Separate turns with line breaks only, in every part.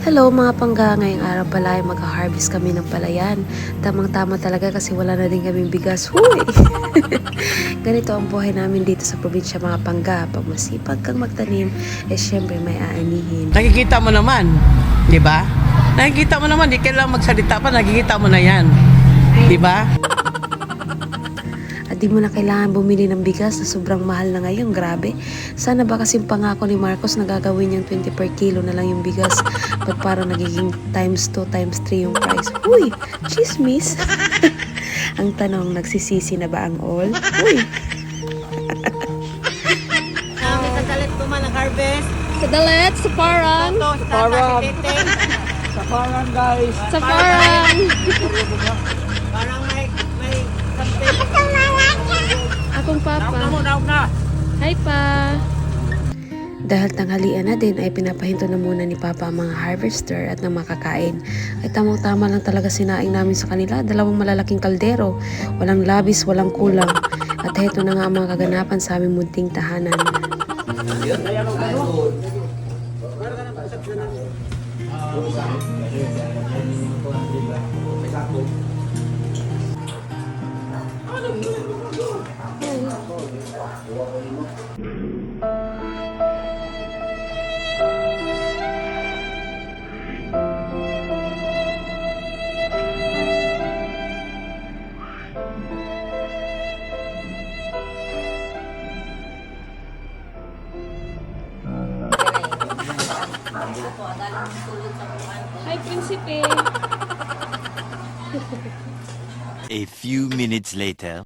Hello mga pangga, ngayong araw pala ay mag-harvest kami ng palayan. Tamang-tama talaga kasi wala na din kaming bigas. Huy! Ganito ang buhay namin dito sa probinsya mga pangga. Pag masipag kang magtanim, syempre may aanihin.
Nakikita mo naman, di ba? Nakikita mo naman, di kailangan magsalita pa, nakikita mo na yan. Di ba?
At di mo na kailangan bumili ng bigas na sobrang mahal na ngayon, grabe. Sana ba kasing pangako ni Marcos na gagawin niyang 20 per kilo na lang yung bigas. Ba't parang nagiging times 2, times 3 yung price? Uy, chismis! Ang tanong, nagsisisi na ba ang all? Uy!
Kami sa dalit ko man nag-harvest.
Sa Dalet, sa Parang.
Ito, sa Parang.
Sa parang guys.
Sa Parang.
Parang may something.
Akong papa.
Daog na.
Hi pa.
Dahil tanghalian na din ay pinapahinto na muna ni Papa ang mga harvester at nang makakain. Ay tamang-tama lang talaga sinaing namin sa kanila, 2 malalaking kaldero, walang labis, walang kulang. At heto na nga ang mga kaganapan sa aming munting tahanan.
Hi, Prinsipe.
A few minutes later.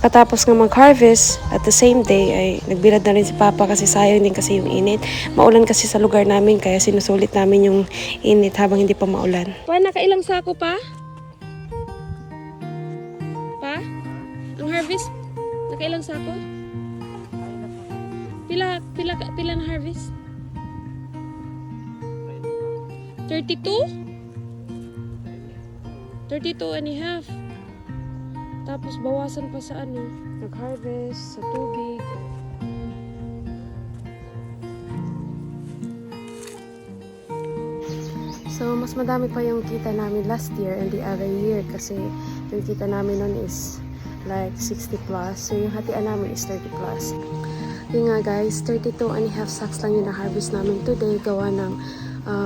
Pagkatapos nga mag-harvest, at the same day ay nagbilad na rin si Papa kasi sayang din kasi yung init. Maulan kasi sa lugar namin kaya sinusulit namin yung init habang hindi pa maulan.
Pa, nakailang sako pa? Pa? Ang harvest? Nakailang sako? Pila na harvest? 32? 32 and a half. Tapos bawasan pa sa ano, nag-harvest, sa tubig.
So, mas madami pa yung kita namin last year and the other year kasi yung kita namin nun is like 60 plus. So, yung hatian namin is 30 plus. Yun nga guys, 32 and a half sacks lang yung na-harvest namin today gawa ng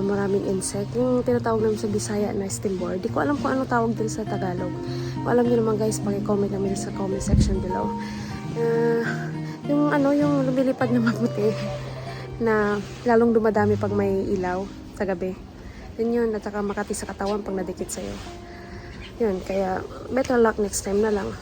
maraming insect. Yung tinatawag namin sa Bisaya na steam board. Di ko alam kung ano tawag din sa Tagalog. Kung alam niyo naman guys, paki-comment namin sa comment section below. Yung lumilipad na maputi na lalong dumadami pag may ilaw sa gabi. Yun, at saka makati sa katawan pag nadikit sa'yo. Yun, kaya better luck next time na lang.